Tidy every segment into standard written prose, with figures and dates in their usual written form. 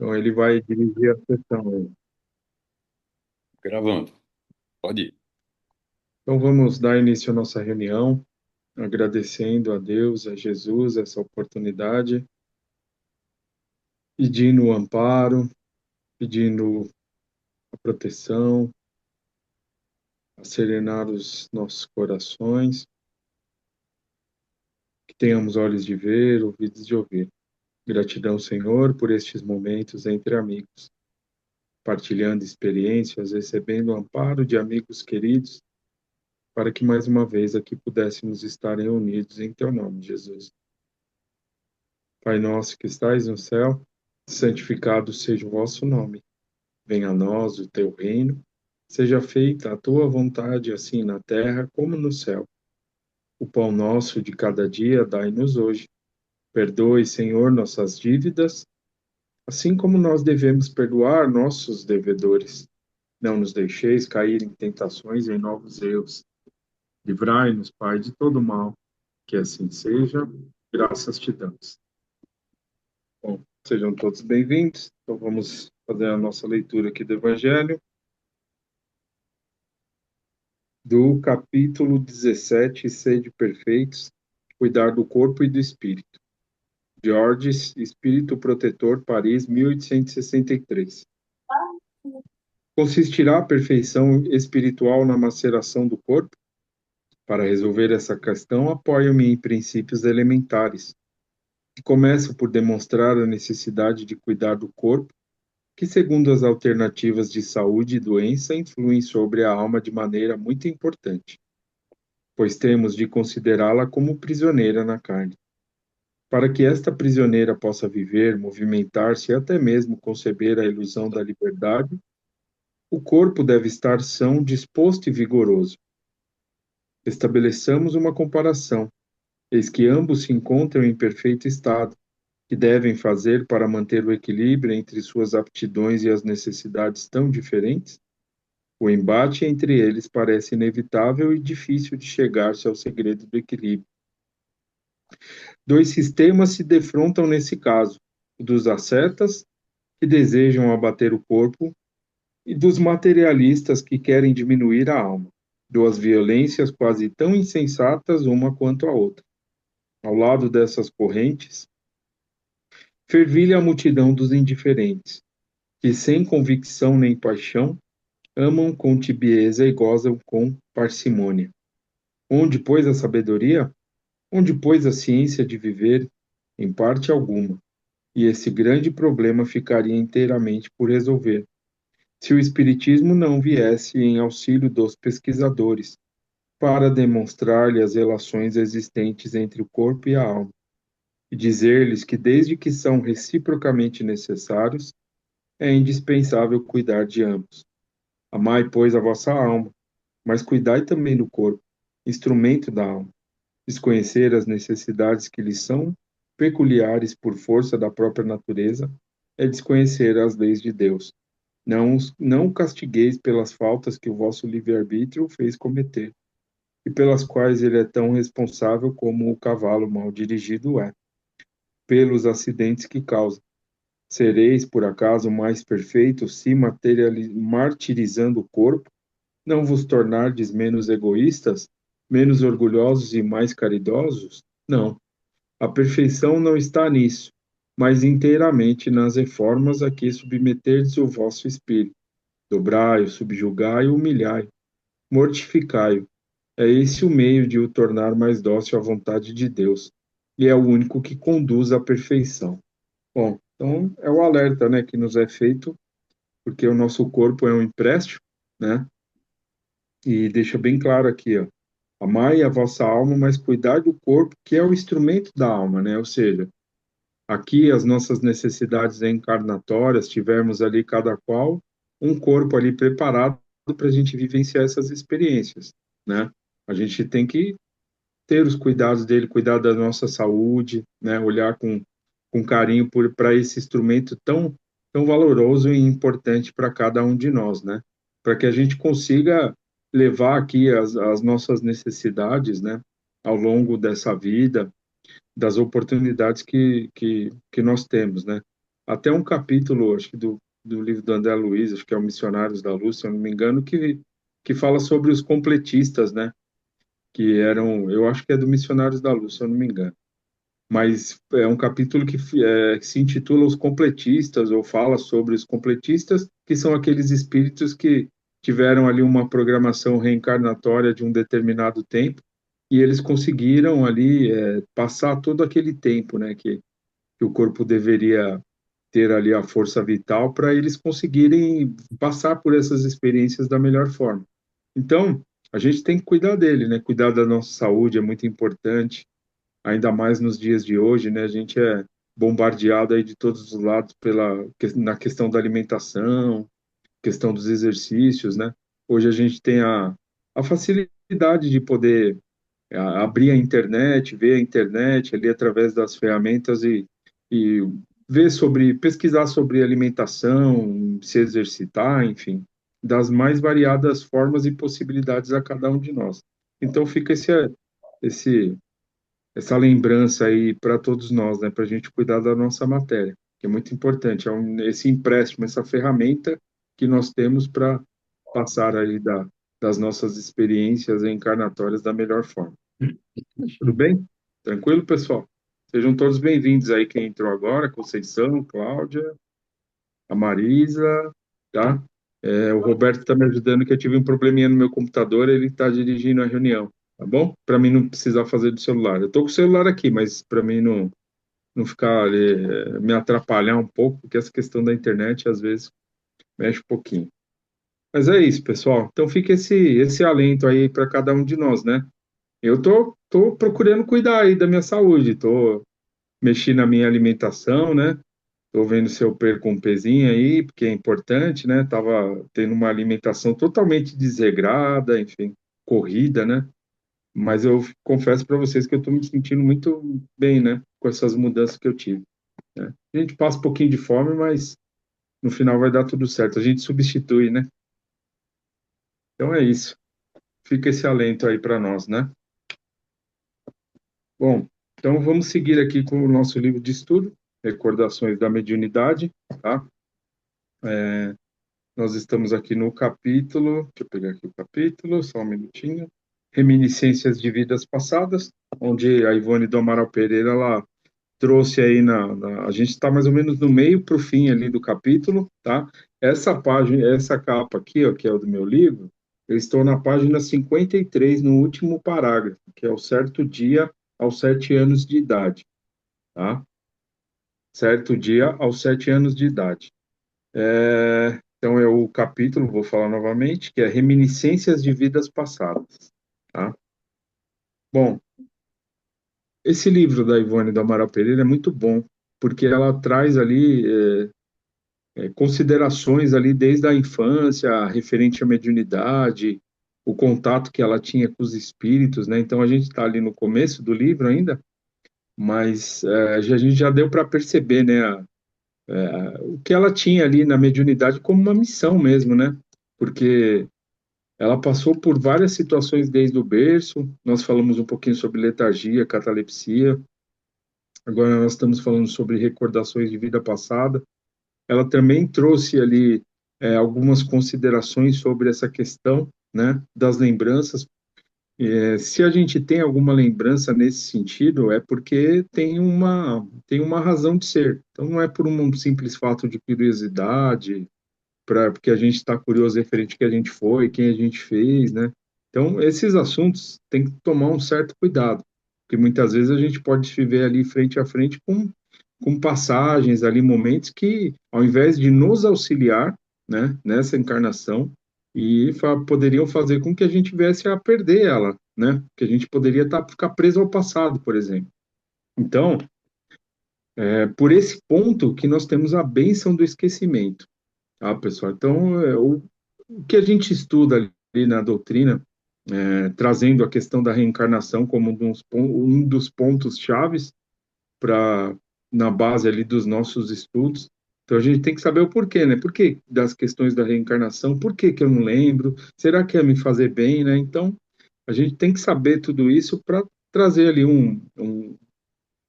Então, ele vai dirigir a sessão aí. Gravando. Pode ir. Então, vamos dar início à nossa reunião, agradecendo a Deus, a Jesus, essa oportunidade, pedindo o amparo, pedindo a proteção, a serenar os nossos corações, que tenhamos olhos de ver, ouvidos de ouvir. Gratidão, Senhor, por estes momentos entre amigos, partilhando experiências, recebendo o amparo de amigos queridos, para que mais uma vez aqui pudéssemos estar reunidos em Teu nome, Jesus. Pai nosso que estais no céu, santificado seja o vosso nome. Venha a nós o teu reino. Seja feita a tua vontade, assim na terra como no céu. O pão nosso de cada dia dai-nos hoje. Perdoe, Senhor, nossas dívidas, assim como nós devemos perdoar nossos devedores. Não nos deixeis cair em tentações e em novos erros. Livrai-nos, Pai, de todo mal. Que assim seja. Graças te damos. Bom, sejam todos bem-vindos. Então, vamos fazer a nossa leitura aqui do Evangelho, do capítulo 17, Sede Perfeitos, Cuidar do Corpo e do Espírito. Georges, Espírito Protetor, Paris, 1863. Consistirá a perfeição espiritual na maceração do corpo? Para resolver essa questão, apoio-me em princípios elementares, que começam por demonstrar a necessidade de cuidar do corpo que, segundo as alternativas de saúde e doença, influem sobre a alma de maneira muito importante, pois temos de considerá-la como prisioneira na carne. Para que esta prisioneira possa viver, movimentar-se e até mesmo conceber a ilusão da liberdade, o corpo deve estar são, disposto e vigoroso. Estabeleçamos uma comparação, eis que ambos se encontram em perfeito estado, que devem fazer para manter o equilíbrio entre suas aptidões e as necessidades tão diferentes? O embate entre eles parece inevitável e difícil de chegar-se ao segredo do equilíbrio. Dois sistemas se defrontam nesse caso: o dos ascetas, que desejam abater o corpo, e dos materialistas que querem diminuir a alma. Duas violências quase tão insensatas uma quanto a outra. Ao lado dessas correntes, fervilha a multidão dos indiferentes, que sem convicção nem paixão, amam com tibieza e gozam com parcimônia. Onde, pois, a sabedoria? Onde, pois, a ciência de viver? Em parte alguma. E esse grande problema ficaria inteiramente por resolver, se o Espiritismo não viesse em auxílio dos pesquisadores, para demonstrar-lhe as relações existentes entre o corpo e a alma, e dizer-lhes que, desde que são reciprocamente necessários, é indispensável cuidar de ambos. Amai, pois, a vossa alma, mas cuidai também do corpo, instrumento da alma. Desconhecer as necessidades que lhes são peculiares por força da própria natureza é desconhecer as leis de Deus. Não o castigueis pelas faltas que o vosso livre-arbítrio o fez cometer, e pelas quais ele é tão responsável como o cavalo mal dirigido é, pelos acidentes que causa. Sereis, por acaso, mais perfeitos se, martirizando o corpo, não vos tornardes menos egoístas, menos orgulhosos e mais caridosos? Não. A perfeição não está nisso, mas inteiramente nas reformas a que submeterdes o vosso espírito. Dobrai-o, subjugai-o, humilhai-o, mortificai-o. É esse o meio de o tornar mais dócil à vontade de Deus, e é o único que conduz à perfeição. Bom, então é o alerta, né, que nos é feito, porque o nosso corpo é um empréstimo, né, e deixa bem claro aqui, ó, amai a vossa alma, mas cuidai do corpo, que é o instrumento da alma, né, ou seja, aqui as nossas necessidades encarnatórias, tivermos ali cada qual um corpo ali preparado para a gente vivenciar essas experiências, né? A gente tem que ter os cuidados dele, cuidar da nossa saúde, né? Olhar com carinho para esse instrumento tão valoroso e importante para cada um de nós, né? Para que a gente consiga levar aqui as nossas necessidades, né? Ao longo dessa vida, das oportunidades que nós temos, né? até um capítulo, acho que do livro do André Luiz, acho que é o Missionários da Luz, se eu não me engano, que fala sobre os completistas, né? Que eram, eu acho que é do Missionários da Luz, se eu não me engano. Mas é um capítulo que se intitula Os Completistas, ou fala sobre os completistas, que são aqueles espíritos que tiveram ali uma programação reencarnatória de um determinado tempo, e eles conseguiram ali passar todo aquele tempo, né, que o corpo deveria ter ali a força vital para eles conseguirem passar por essas experiências da melhor forma. Então, a gente tem que cuidar dele, né? Cuidar da nossa saúde é muito importante, ainda mais nos dias de hoje, né? A gente é bombardeado aí de todos os lados na questão da alimentação, questão dos exercícios, né? Hoje a gente tem a facilidade de poder abrir a internet, ver a internet ali através das ferramentas e pesquisar sobre alimentação, se exercitar, enfim, das mais variadas formas e possibilidades a cada um de nós. Então fica esse, essa lembrança aí para todos nós, né, para a gente cuidar da nossa matéria, que é muito importante, esse empréstimo, essa ferramenta que nós temos para passar aí das nossas experiências encarnatórias da melhor forma. Tudo bem? Tranquilo, pessoal? Sejam todos bem-vindos aí, quem entrou agora, Conceição, Cláudia, a Marisa, tá? O Roberto está me ajudando, que eu tive um probleminha no meu computador, ele está dirigindo a reunião, tá bom? Para mim não precisar fazer do celular. Eu estou com o celular aqui, mas para mim não ficar ali, me atrapalhar um pouco, porque essa questão da internet às vezes mexe um pouquinho. Mas é isso, pessoal. Então fica esse alento aí para cada um de nós, né? Eu tô procurando cuidar aí da minha saúde, tô mexendo na minha alimentação, né? Tô vendo se eu perco um pezinho aí, porque é importante, né? Tava tendo uma alimentação totalmente desregrada, enfim, corrida, né? Mas eu confesso para vocês que eu tô me sentindo muito bem, né? Com essas mudanças que eu tive, né? A gente passa um pouquinho de fome, mas no final vai dar tudo certo. A gente substitui, né? Então é isso. Fica esse alento aí para nós, né? Bom, então vamos seguir aqui com o nosso livro de estudo, Recordações da Mediunidade, tá? Nós estamos aqui no capítulo, deixa eu pegar aqui o capítulo, só um minutinho, Reminiscências de Vidas Passadas, onde a Ivone do Amaral Pereira, ela trouxe aí a gente está mais ou menos no meio para o fim ali do capítulo, tá? Essa página, essa capa aqui, ó, que é o do meu livro, eu estou na página 53, no último parágrafo, que é o certo dia aos 7 anos de idade, tá? Certo dia aos 7 anos de idade. Então, é o capítulo, vou falar novamente, que é Reminiscências de Vidas Passadas, tá? Bom, esse livro da Ivone do Amaral Pereira é muito bom, porque ela traz ali considerações ali desde a infância, referente à mediunidade, o contato que ela tinha com os espíritos, né? Então, a gente está ali no começo do livro ainda, mas a gente já deu para perceber, né, o que ela tinha ali na mediunidade como uma missão mesmo, né? Porque ela passou por várias situações desde o berço. Nós falamos um pouquinho sobre letargia, catalepsia. Agora nós estamos falando sobre recordações de vida passada. Ela também trouxe ali algumas considerações sobre essa questão, né, das lembranças. Se a gente tem alguma lembrança nesse sentido, é porque tem uma razão de ser. Então não é por um simples fato de curiosidade, porque a gente está curioso referente ao que a gente foi, quem a gente fez, né? Então, esses assuntos tem que tomar um certo cuidado, porque muitas vezes a gente pode se ver ali frente a frente com passagens ali, momentos que, ao invés de nos auxiliar, né, nessa encarnação, poderiam fazer com que a gente viesse a perder ela, né? Que a gente poderia ficar preso ao passado, por exemplo. Então, é por esse ponto que nós temos a bênção do esquecimento. Ah, pessoal, então o que a gente estuda ali na doutrina, trazendo a questão da reencarnação como um dos pontos chaves para na base ali dos nossos estudos. Então a gente tem que saber o porquê, né? Por que das questões da reencarnação? Por que que eu não lembro? Será que é me fazer bem, né? Então a gente tem que saber tudo isso para trazer ali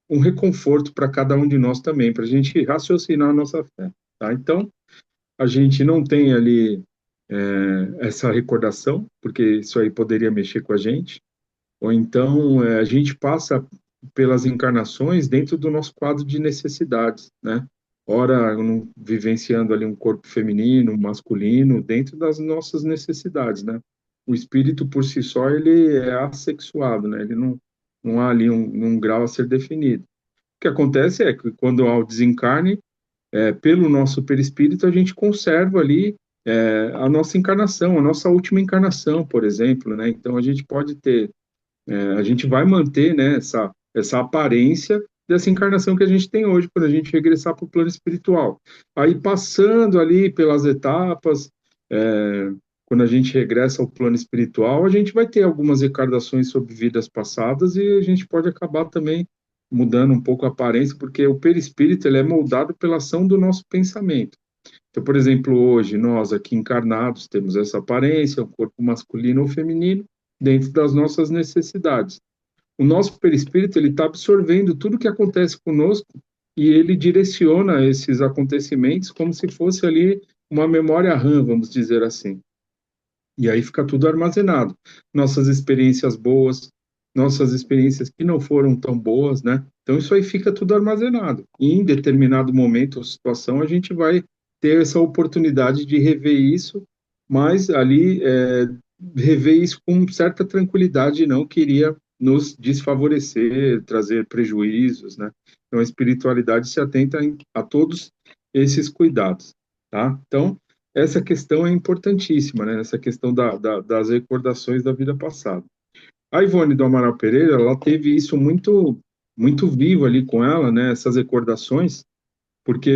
um reconforto para cada um de nós também, para a gente raciocinar a nossa fé, tá? Então, a gente não tem ali essa recordação, porque isso aí poderia mexer com a gente, ou então a gente passa pelas encarnações dentro do nosso quadro de necessidades, né? Ora, vivenciando ali um corpo feminino, masculino, dentro das nossas necessidades, né? O espírito por si só, ele é assexuado, né? Ele não há ali um grau a ser definido. O que acontece é que quando há o desencarne, pelo nosso perispírito, a gente conserva ali a nossa encarnação, a nossa última encarnação, por exemplo, né? Então a gente pode ter a gente vai manter, né, essa aparência dessa encarnação que a gente tem hoje, quando a gente regressar para o plano espiritual. Aí, passando ali pelas etapas, quando a gente regressa ao plano espiritual, a gente vai ter algumas recordações sobre vidas passadas e a gente pode acabar também mudando um pouco a aparência, porque o perispírito ele é moldado pela ação do nosso pensamento. Então, por exemplo, hoje, nós aqui encarnados temos essa aparência, um corpo masculino ou feminino, dentro das nossas necessidades. O nosso perispírito, ele está absorvendo tudo que acontece conosco e ele direciona esses acontecimentos como se fosse ali uma memória RAM, vamos dizer assim. E aí fica tudo armazenado. Nossas experiências boas, nossas experiências que não foram tão boas, né? Então isso aí fica tudo armazenado. E em determinado momento ou situação a gente vai ter essa oportunidade de rever isso, mas ali rever isso com certa tranquilidade, não queria nos desfavorecer, trazer prejuízos, né? Então a espiritualidade se atenta a todos esses cuidados, tá? Então essa questão é importantíssima, né? Essa questão das recordações da vida passada. A Ivone do Amaral Pereira, ela teve isso muito vivo ali com ela, né? Essas recordações, porque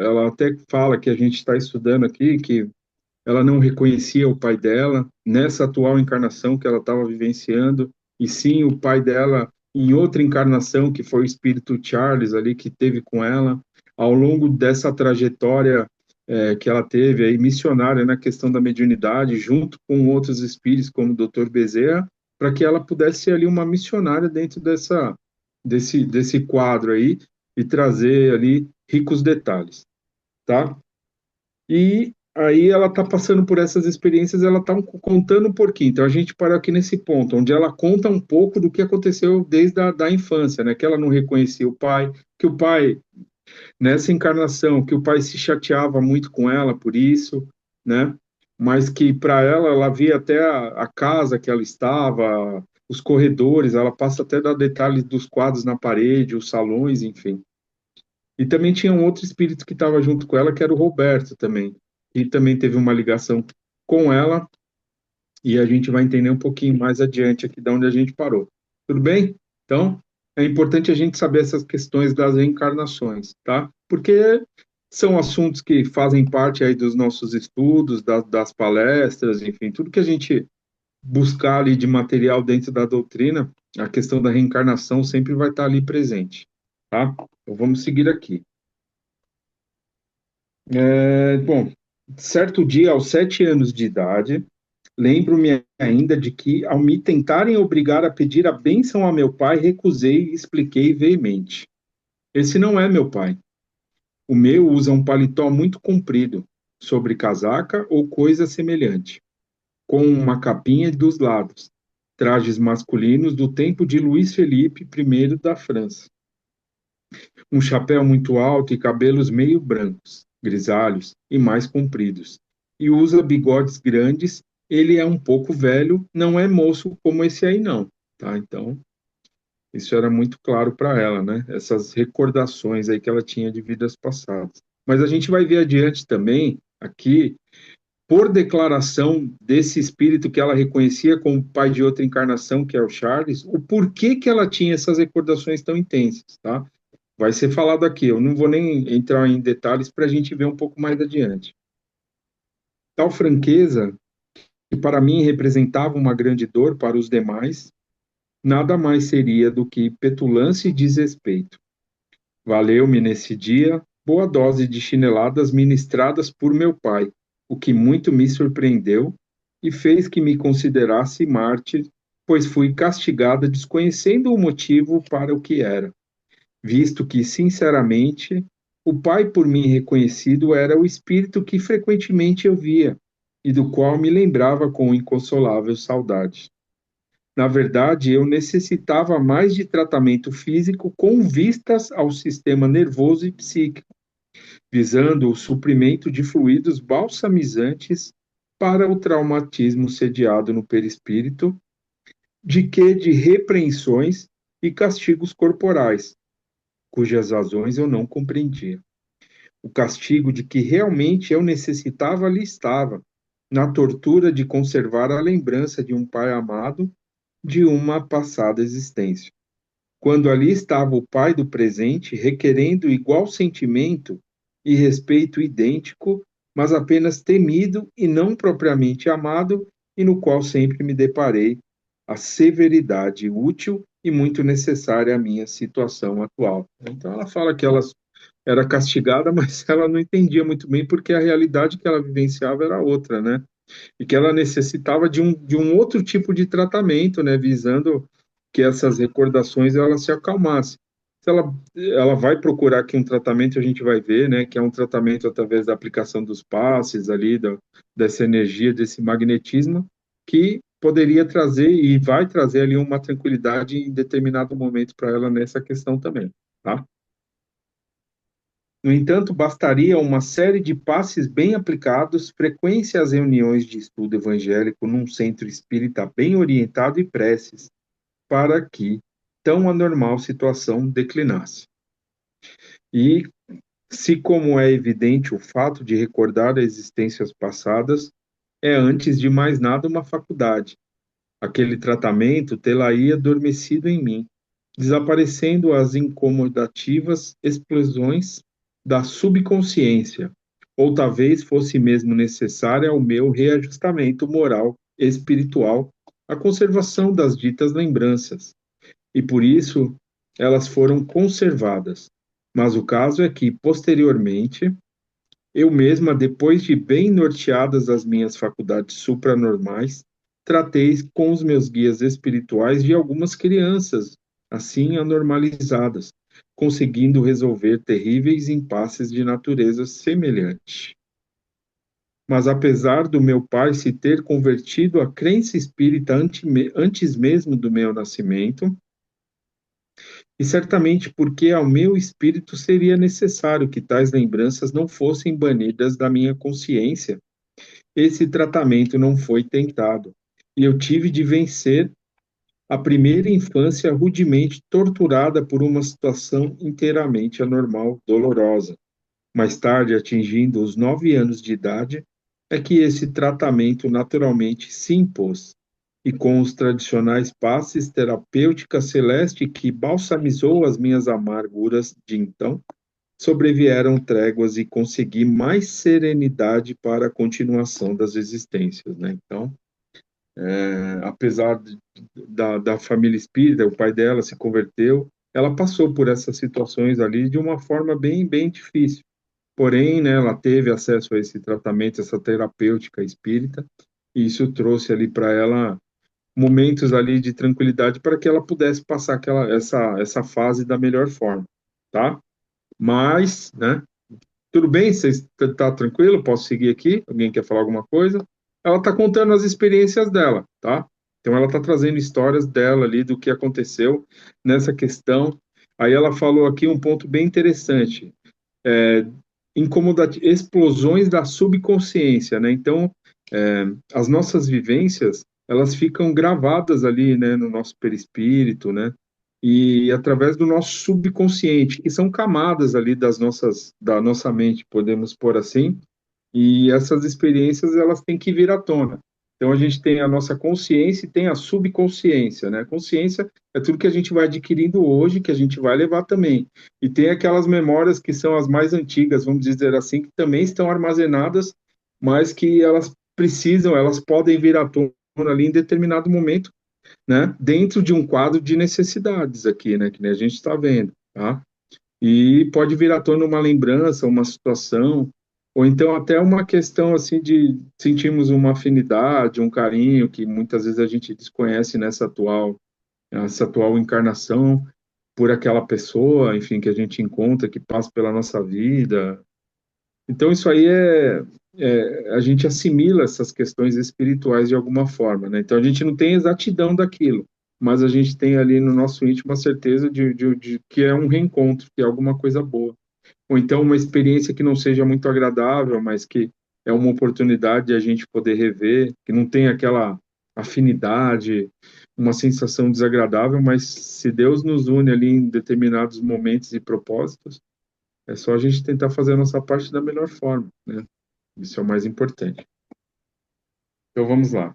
ela até fala que a gente está estudando aqui, que ela não reconhecia o pai dela nessa atual encarnação que ela estava vivenciando, e sim o pai dela em outra encarnação, que foi o espírito Charles ali que teve com ela, ao longo dessa trajetória que ela teve aí, missionária na questão da mediunidade, junto com outros espíritos, como o Dr. Bezerra, para que ela pudesse ser ali uma missionária dentro desse quadro aí, e trazer ali ricos detalhes, tá? E aí ela está passando por essas experiências, ela está contando um pouquinho. Então a gente parou aqui nesse ponto, onde ela conta um pouco do que aconteceu desde a da infância, né? Que ela não reconhecia o pai, que o pai, nessa encarnação, que o pai se chateava muito com ela por isso, né? Mas que para ela, ela via até a casa que ela estava, os corredores, ela passa até a dar detalhes dos quadros na parede, os salões, enfim. E também tinha um outro espírito que estava junto com ela, que era o Roberto também. E também teve uma ligação com ela, e a gente vai entender um pouquinho mais adiante aqui de onde a gente parou. Tudo bem? Então, é importante a gente saber essas questões das reencarnações, tá? Porque são assuntos que fazem parte aí dos nossos estudos, das palestras, enfim, tudo que a gente buscar ali de material dentro da doutrina, a questão da reencarnação sempre vai estar ali presente, tá? Então, vamos seguir aqui. Bom, certo dia, aos 7 anos de idade, lembro-me ainda de que, ao me tentarem obrigar a pedir a bênção a meu pai, recusei e expliquei veemente. Esse não é meu pai. O meu usa um paletó muito comprido, sobre casaca ou coisa semelhante, com uma capinha dos lados, trajes masculinos do tempo de Luís Felipe I da França. Um chapéu muito alto e cabelos meio brancos, grisalhos e mais compridos. E usa bigodes grandes. Ele é um pouco velho, não é moço como esse aí, não. Tá? Então, isso era muito claro para ela, né? Essas recordações aí que ela tinha de vidas passadas. Mas a gente vai ver adiante também, aqui, por declaração desse espírito que ela reconhecia como pai de outra encarnação, que é o Charles, o porquê que ela tinha essas recordações tão intensas, tá? Vai ser falado aqui, eu não vou nem entrar em detalhes para a gente ver um pouco mais adiante. Tal franqueza, que para mim representava uma grande dor para os demais, nada mais seria do que petulância e desrespeito. Valeu-me nesse dia boa dose de chineladas ministradas por meu pai, o que muito me surpreendeu e fez que me considerasse mártir pois fui castigada desconhecendo o motivo para o que era, visto que, sinceramente, o Pai por mim reconhecido era o Espírito que frequentemente eu via e do qual me lembrava com inconsolável saudade. Na verdade, eu necessitava mais de tratamento físico com vistas ao sistema nervoso e psíquico, visando o suprimento de fluidos balsamizantes para o traumatismo sediado no perispírito, de repreensões e castigos corporais, cujas razões eu não compreendia. O castigo de que realmente eu necessitava ali estava, na tortura de conservar a lembrança de um pai amado de uma passada existência. Quando ali estava o pai do presente, requerendo igual sentimento e respeito idêntico, mas apenas temido e não propriamente amado, e no qual sempre me deparei a severidade útil e muito necessária à minha situação atual. Então ela fala que ela era castigada, mas ela não entendia muito bem porque a realidade que ela vivenciava era outra, né? E que ela necessitava de um outro tipo de tratamento, né, visando que essas recordações elas se acalmassem. Se ela vai procurar aqui um tratamento, a gente vai ver, né, que é um tratamento através da aplicação dos passes ali, dessa energia, desse magnetismo, que poderia trazer e vai trazer ali uma tranquilidade em determinado momento para ela nessa questão também, tá? No entanto, bastaria uma série de passes bem aplicados, frequência às reuniões de estudo evangélico num centro espírita bem orientado e preces, para que tão anormal situação declinasse. E se, como é evidente, o fato de recordar existências passadas é, antes de mais nada, uma faculdade, aquele tratamento tê-la-ia adormecido em mim, desaparecendo as incomodativas explosões da subconsciência, ou talvez fosse mesmo necessária ao meu reajustamento moral e espiritual, a conservação das ditas lembranças, e por isso elas foram conservadas. Mas o caso é que, posteriormente, eu mesma, depois de bem norteadas as minhas faculdades supranormais, tratei com os meus guias espirituais de algumas crianças, assim anormalizadas, conseguindo resolver terríveis impasses de natureza semelhante. Mas apesar do meu pai se ter convertido à crença espírita antes mesmo do meu nascimento, e certamente porque ao meu espírito seria necessário que tais lembranças não fossem banidas da minha consciência, esse tratamento não foi tentado, e eu tive de vencer a primeira infância rudemente torturada por uma situação inteiramente anormal, dolorosa. Mais tarde, atingindo os 9 anos de idade, é que esse tratamento naturalmente se impôs, e com os tradicionais passes terapêutica celeste que balsamizou as minhas amarguras de então, sobrevieram tréguas e consegui mais serenidade para a continuação das existências, né? Então, apesar da família espírita, o pai dela se converteu, ela passou por essas situações ali de uma forma bem difícil. Porém, né, ela teve acesso a esse tratamento, essa terapêutica espírita, e isso trouxe ali para ela momentos ali de tranquilidade para que ela pudesse passar essa fase da melhor forma, tá? Mas, né, tudo bem? Você está tranquilo? Posso seguir aqui? Alguém quer falar alguma coisa? Ela está contando as experiências dela, tá? Então ela está trazendo histórias dela ali do que aconteceu nessa questão. Aí ela falou aqui um ponto bem interessante, é, explosões da subconsciência, né? Então, as nossas vivências, elas ficam gravadas ali, né, no nosso perispírito, né? E através do nosso subconsciente, que são camadas ali da nossa mente, podemos pôr assim, e essas experiências, elas têm que vir à tona. Então, a gente tem a nossa consciência e tem a subconsciência, né? A consciência é tudo que a gente vai adquirindo hoje, que a gente vai levar também. E tem aquelas memórias que são as mais antigas, vamos dizer assim, que também estão armazenadas, mas que elas precisam, elas podem vir à tona ali em determinado momento, né? Dentro de um quadro de necessidades aqui, né? Que nem a gente está vendo, tá? E pode vir à tona uma lembrança, uma situação, Ou então até uma questão assim de sentirmos uma afinidade, um carinho que muitas vezes a gente desconhece nessa atual encarnação por aquela pessoa, enfim, que a gente encontra, que passa pela nossa vida. Então isso aí a gente assimila essas questões espirituais de alguma forma, né? Então a gente não tem exatidão daquilo, mas a gente tem ali no nosso íntimo a certeza de que é um reencontro, que é alguma coisa boa. Ou então uma experiência que não seja muito agradável, mas que é uma oportunidade de a gente poder rever, que não tem aquela afinidade, uma sensação desagradável, mas se Deus nos une ali em determinados momentos e propósitos, é só a gente tentar fazer a nossa parte da melhor forma, né? Isso é o mais importante. Então vamos lá.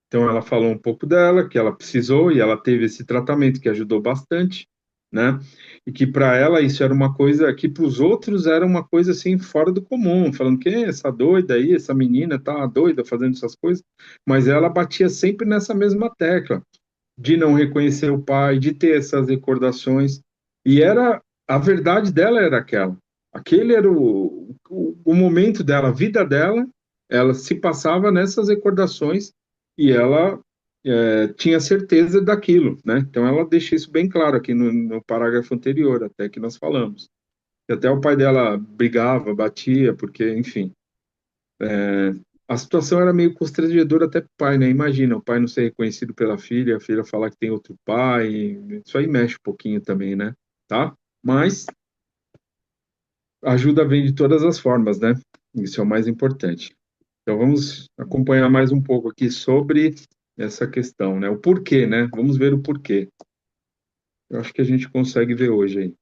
Então ela falou um pouco dela, que ela precisou e ela teve esse tratamento que ajudou bastante, né? E que para ela isso era uma coisa que para os outros era uma coisa assim fora do comum, falando que essa doida aí, essa menina tá doida fazendo essas coisas, mas ela batia sempre nessa mesma tecla de não reconhecer o pai, de ter essas recordações. E era a verdade dela era aquela. Aquele era o momento dela, a vida dela, ela se passava nessas recordações e ela tinha certeza daquilo, né? Então ela deixa isso bem claro aqui no parágrafo anterior, até que nós falamos. E até o pai dela brigava, batia, porque, enfim, a situação era meio constrangedora até pro pai, né? Imagina, o pai não ser reconhecido pela filha, a filha falar que tem outro pai, isso aí mexe um pouquinho também, né? Tá? Mas ajuda vem de todas as formas, né? Isso é o mais importante. Então vamos acompanhar mais um pouco aqui sobre essa questão, né? O porquê, né? Vamos ver o porquê. Eu acho que a gente consegue ver hoje aí.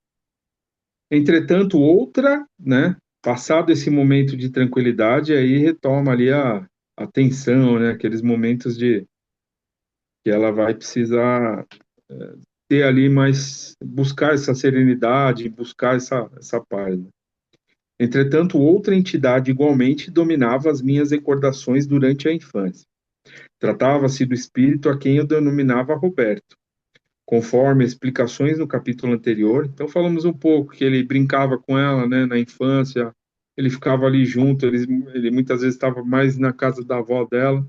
Entretanto, outra, né? Passado esse momento de tranquilidade, aí retoma ali a tensão, né? Aqueles momentos de que ela vai precisar ter ali mais, buscar essa serenidade, buscar essa paz, né? Entretanto, outra entidade igualmente dominava as minhas recordações durante a infância. Tratava-se do espírito a quem eu denominava Roberto, conforme explicações no capítulo anterior. Então, falamos um pouco que ele brincava com ela, né, na infância, ele ficava ali junto, ele muitas vezes estava mais na casa da avó dela,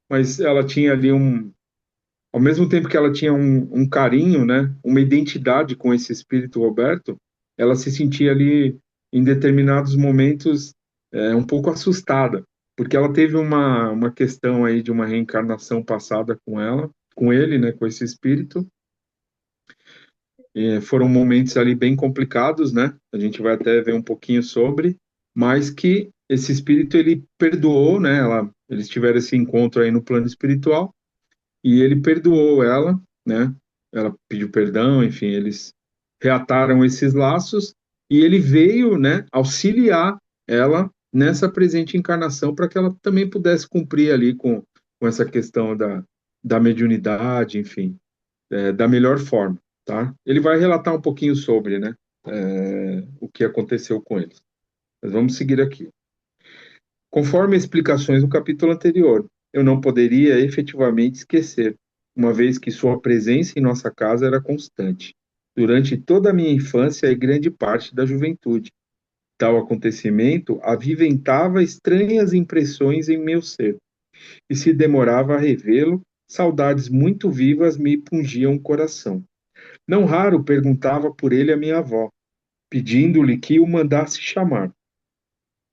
mas ela tinha ali ao mesmo tempo que ela tinha um carinho, né, uma identidade com esse espírito Roberto, ela se sentia ali, em determinados momentos, um pouco assustada, porque ela teve uma questão aí de uma reencarnação passada com ela, com ele, né, com esse espírito. Foram momentos ali bem complicados, né? A gente vai até ver um pouquinho sobre, mas que esse espírito ele perdoou, né? Eles tiveram esse encontro aí no plano espiritual e ele perdoou ela, né? Ela pediu perdão, enfim, eles reataram esses laços e ele veio, né, auxiliar ela nessa presente encarnação para que ela também pudesse cumprir ali com essa questão da mediunidade, enfim, da melhor forma, tá? Ele vai relatar um pouquinho sobre, né, o que aconteceu com eles. Mas vamos seguir aqui. Conforme explicações no capítulo anterior, eu não poderia efetivamente esquecer, uma vez que sua presença em nossa casa era constante, durante toda a minha infância e grande parte da juventude. Tal acontecimento aviventava estranhas impressões em meu ser, e se demorava a revê-lo, saudades muito vivas me pungiam o coração. Não raro perguntava por ele a minha avó, pedindo-lhe que o mandasse chamar,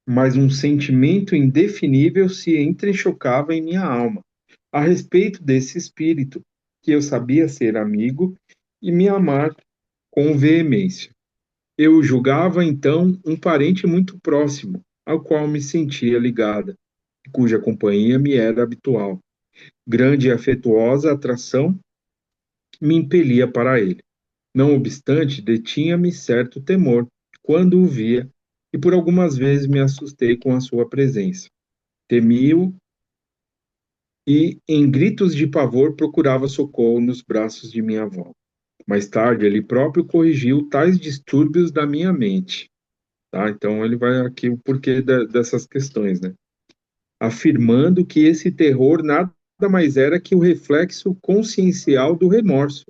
mas um sentimento indefinível se entrechocava em minha alma a respeito desse espírito, que eu sabia ser amigo e me amar com veemência. Eu o julgava então um parente muito próximo, ao qual me sentia ligada, cuja companhia me era habitual. Grande e afetuosa atração me impelia para ele. Não obstante, detinha-me certo temor quando o via, e por algumas vezes me assustei com a sua presença. Temi-o e, em gritos de pavor, procurava socorro nos braços de minha avó. Mais tarde, ele próprio corrigiu tais distúrbios da minha mente. Tá? Então, ele vai aqui o porquê dessas questões, né? Afirmando que esse terror nada mais era que o reflexo consciencial do remorso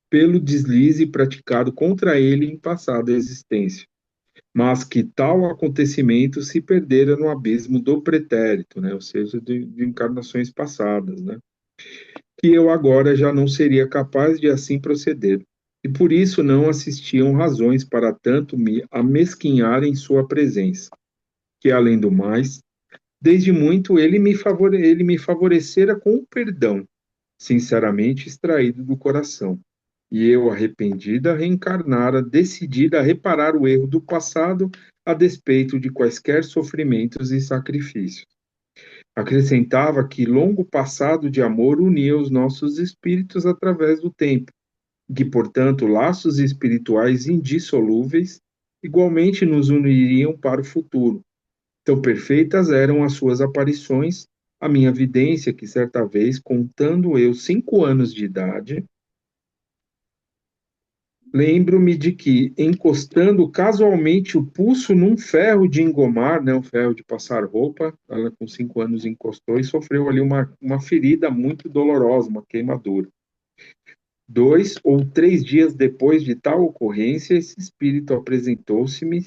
pelo deslize praticado contra ele em passada existência. mas que tal acontecimento se perdera no abismo do pretérito, né? Ou seja, de encarnações passadas, né? Que eu agora já não seria capaz de assim proceder. E por isso não assistiam razões para tanto me amesquinhar em sua presença, que além do mais, desde muito ele me favorecera com o perdão, sinceramente extraído do coração. E eu, arrependida, reencarnara, decidida a reparar o erro do passado a despeito de quaisquer sofrimentos e sacrifícios. Acrescentava que longo passado de amor unia os nossos espíritos através do tempo, que, portanto, laços espirituais indissolúveis igualmente nos uniriam para o futuro. Tão perfeitas eram as suas aparições, a minha vidência, que certa vez, contando eu 5 anos de idade, lembro-me de que, encostando casualmente o pulso num ferro de engomar, né, um ferro de passar roupa, ela com 5 anos encostou e sofreu ali uma ferida muito dolorosa, uma queimadura. 2 ou 3 dias depois de tal ocorrência, esse espírito apresentou-se-me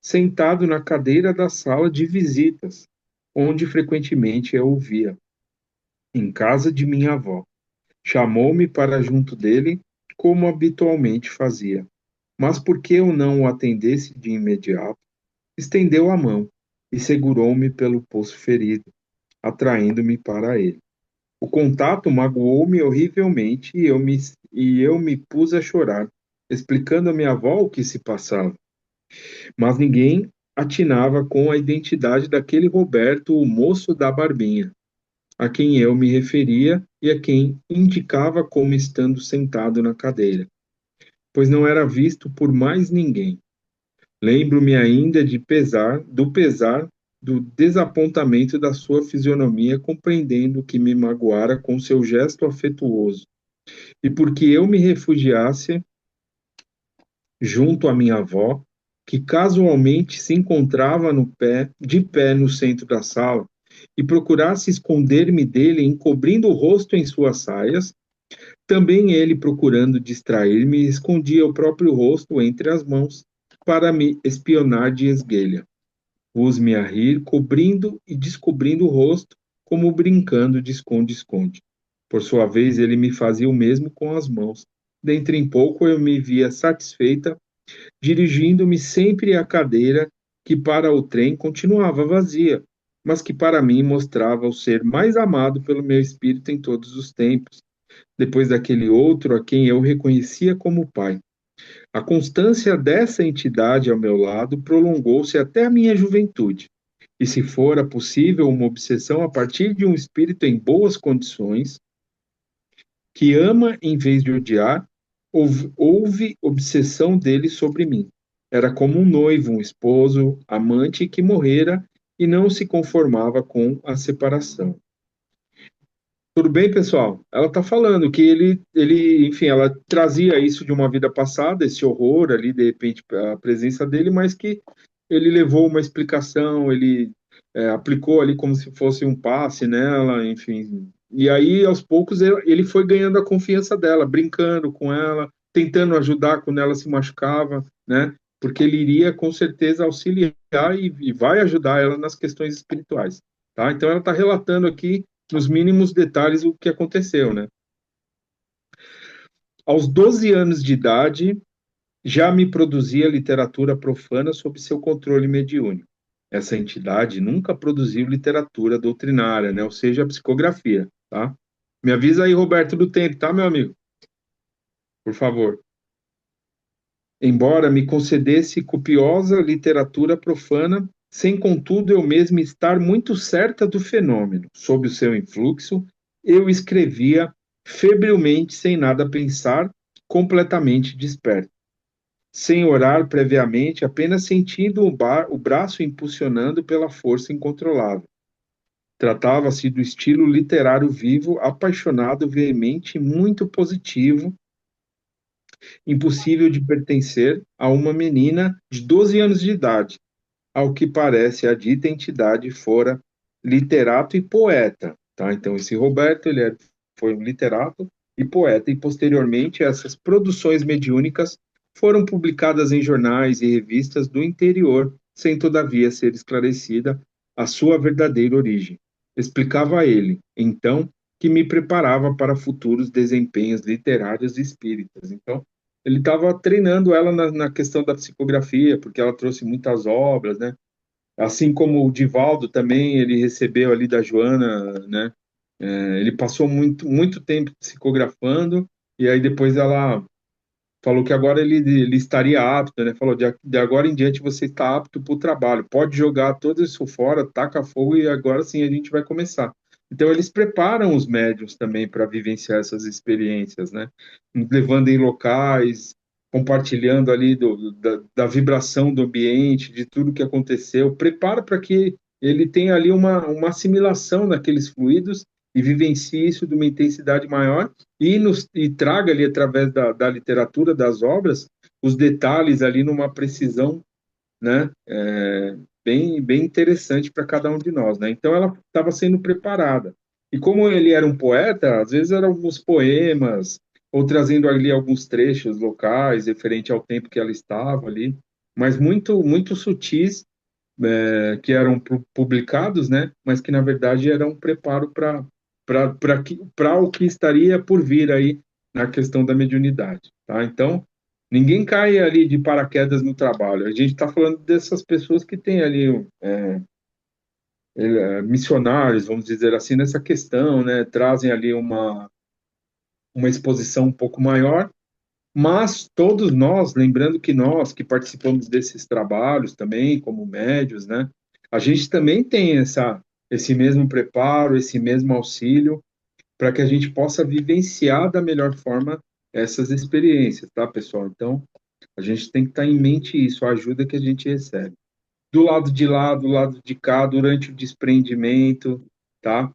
sentado na cadeira da sala de visitas, onde frequentemente eu o via, em casa de minha avó. Chamou-me para junto dele, como habitualmente fazia. Mas porque eu não o atendesse de imediato, estendeu a mão e segurou-me pelo pulso ferido, atraindo-me para ele. O contato magoou-me horrivelmente e eu me pus a chorar, explicando a minha avó o que se passava. Mas ninguém atinava com a identidade daquele Roberto, o moço da barbinha, a quem eu me referia e a quem indicava como estando sentado na cadeira, pois não era visto por mais ninguém. Lembro-me ainda do pesar, do desapontamento da sua fisionomia, compreendendo que me magoara com seu gesto afetuoso, e porque eu me refugiasse junto à minha avó, que casualmente se encontrava de pé no centro da sala, e procurasse esconder-me dele, encobrindo o rosto em suas saias, também ele, procurando distrair-me, escondia o próprio rosto entre as mãos para me espionar de esguelha. Pus-me a rir, cobrindo e descobrindo o rosto, como brincando de esconde-esconde. Por sua vez, ele me fazia o mesmo com as mãos. Dentro em pouco eu me via satisfeita, dirigindo-me sempre à cadeira que para o trem continuava vazia, mas que para mim mostrava o ser mais amado pelo meu espírito em todos os tempos, depois daquele outro a quem eu reconhecia como pai. A constância dessa entidade ao meu lado prolongou-se até a minha juventude. E se fora possível uma obsessão a partir de um espírito em boas condições, que ama em vez de odiar, houve obsessão dele sobre mim. Era como um noivo, um esposo, amante que morrera e não se conformava com a separação. Tudo bem, pessoal? Ela está falando que enfim, ela trazia isso de uma vida passada, esse horror ali, de repente, a presença dele, mas que ele levou uma explicação, ele aplicou ali como se fosse um passe nela, enfim. E aí, aos poucos, ele foi ganhando a confiança dela, brincando com ela, tentando ajudar quando ela se machucava, né? Porque ele iria, com certeza, auxiliar e vai ajudar ela nas questões espirituais, tá? Então, ela está relatando aqui nos mínimos detalhes o que aconteceu, né? Aos 12 anos de idade, já me produzia literatura profana sob seu controle mediúnico. Essa entidade nunca produziu literatura doutrinária, né? Ou seja, a psicografia, tá? Me avisa aí, Roberto, do tempo, tá, meu amigo? Por favor. Embora me concedesse copiosa literatura profana, sem contudo eu mesmo estar muito certa do fenômeno, sob o seu influxo, eu escrevia febrilmente, sem nada pensar, completamente desperto, sem orar previamente, apenas sentindo o braço impulsionando pela força incontrolável. Tratava-se do estilo literário vivo, apaixonado, veemente, muito positivo, impossível de pertencer a uma menina de 12 anos de idade. Ao que parece, a dita entidade fora literato e poeta. Tá? Então, esse Roberto foi um literato e poeta, e posteriormente essas produções mediúnicas foram publicadas em jornais e revistas do interior, sem todavia ser esclarecida a sua verdadeira origem. Explicava ele, então, que me preparava para futuros desempenhos literários e espíritas. Então, ele estava treinando ela na questão da psicografia, porque ela trouxe muitas obras, né? Assim como o Divaldo também, ele recebeu ali da Joana, né? Ele passou muito tempo psicografando, e aí depois ela falou que agora ele estaria apto, né? Falou, de agora em diante você está apto para o trabalho, pode jogar todo isso fora, taca fogo e agora sim a gente vai começar. Então eles preparam os médiums também para vivenciar essas experiências, né? Levando em locais, compartilhando ali da vibração do ambiente, de tudo que aconteceu, prepara para que ele tenha ali uma assimilação naqueles fluidos e vivencie isso de uma intensidade maior e traga ali, através da literatura, das obras, os detalhes ali numa precisão, né, bem interessante para cada um de nós, né? Então ela estava sendo preparada. E como ele era um poeta, às vezes eram alguns poemas, ou trazendo ali alguns trechos locais, referente ao tempo que ela estava ali, mas muito sutis, que eram publicados, né? Mas que na verdade eram um preparo para o que estaria por vir aí na questão da mediunidade, tá? Então, ninguém cai ali de paraquedas no trabalho. A gente está falando dessas pessoas que têm ali missionários, vamos dizer assim, nessa questão, né? Trazem ali uma exposição um pouco maior, mas todos nós, lembrando que nós que participamos desses trabalhos também, como médios, né? A gente também tem esse mesmo preparo, esse mesmo auxílio, para que a gente possa vivenciar da melhor forma essas experiências, tá, pessoal? Então, a gente tem que estar em mente isso, a ajuda que a gente recebe. Do lado de lá, do lado de cá, durante o desprendimento, tá?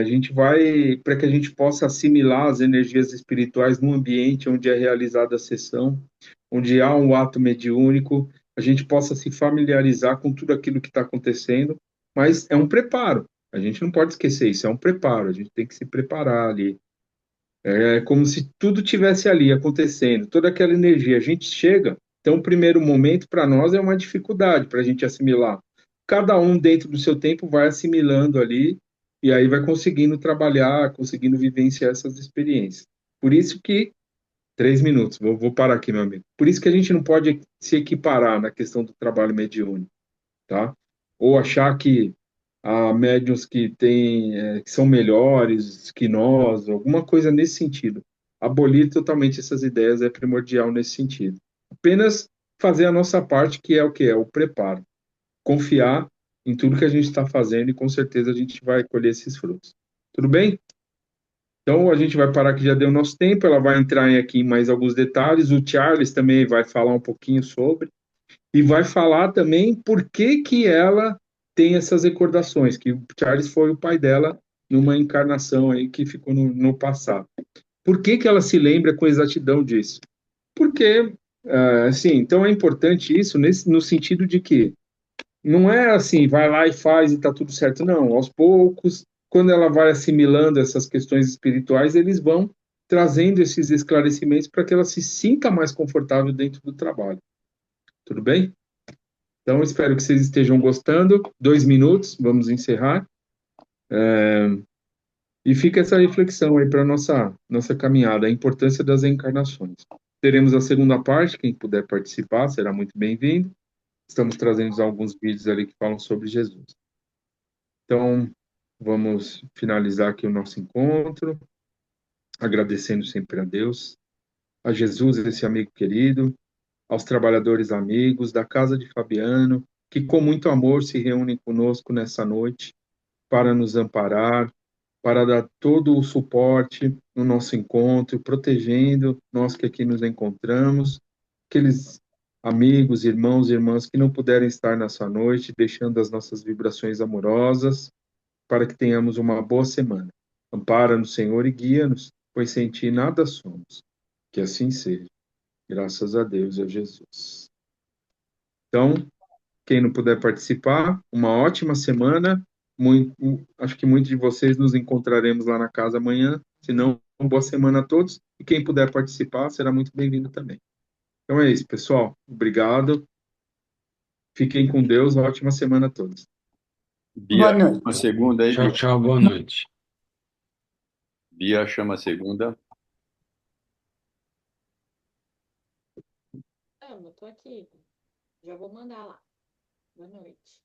A gente vai, para que a gente possa assimilar as energias espirituais no ambiente onde é realizada a sessão, onde há um ato mediúnico, a gente possa se familiarizar com tudo aquilo que está acontecendo, mas é um preparo. A gente não pode esquecer isso, é um preparo, a gente tem que se preparar ali. É como se tudo tivesse ali acontecendo, toda aquela energia. A gente chega, então o primeiro momento para nós é uma dificuldade para a gente assimilar. Cada um dentro do seu tempo vai assimilando ali e aí vai conseguindo trabalhar, conseguindo vivenciar essas experiências. Por isso que 3 minutos, vou parar aqui, meu amigo. Por isso que a gente não pode se equiparar na questão do trabalho mediúnico, tá? Ou achar que há médiuns que têm, que são melhores que nós, alguma coisa nesse sentido. Abolir totalmente essas ideias é primordial nesse sentido. Apenas fazer a nossa parte, que é o que é o preparo. Confiar em tudo que a gente está fazendo e com certeza a gente vai colher esses frutos. Tudo bem? Então a gente vai parar que já deu nosso tempo, ela vai entrar aqui em mais alguns detalhes, o Charles também vai falar um pouquinho sobre, e vai falar também por que que ela tem essas recordações, que o Charles foi o pai dela numa encarnação aí que ficou no passado. Por que que ela se lembra com exatidão disso? Porque, assim, então é importante isso no sentido de que não é assim, vai lá e faz e está tudo certo, não. Aos poucos, quando ela vai assimilando essas questões espirituais, eles vão trazendo esses esclarecimentos para que ela se sinta mais confortável dentro do trabalho. Tudo bem? Então, espero que vocês estejam gostando. 2 minutos, vamos encerrar. E fica essa reflexão aí para a nossa caminhada, a importância das encarnações. Teremos a segunda parte, quem puder participar será muito bem-vindo. Estamos trazendo alguns vídeos ali que falam sobre Jesus. Então, vamos finalizar aqui o nosso encontro, agradecendo sempre a Deus, a Jesus, esse amigo querido, aos trabalhadores amigos da casa de Fabiano, que com muito amor se reúnem conosco nessa noite para nos amparar, para dar todo o suporte no nosso encontro, protegendo nós que aqui nos encontramos, aqueles amigos, irmãos e irmãs que não puderem estar nessa noite, deixando as nossas vibrações amorosas, para que tenhamos uma boa semana. Ampara-nos, Senhor, e guia-nos, pois sem ti nada somos. Que assim seja. Graças a Deus e a Jesus. Então, quem não puder participar, uma ótima semana. Acho que muitos de vocês nos encontraremos lá na casa amanhã. Se não, uma boa semana a todos. E quem puder participar será muito bem-vindo também. Então é isso, pessoal. Obrigado. Fiquem com Deus. Ótima semana a todos. Boa Bia, uma noite. segunda aí, Tchau, Bia. tchau, boa noite. Bia chama a segunda. Não, eu tô aqui. Já vou mandar lá. Boa noite.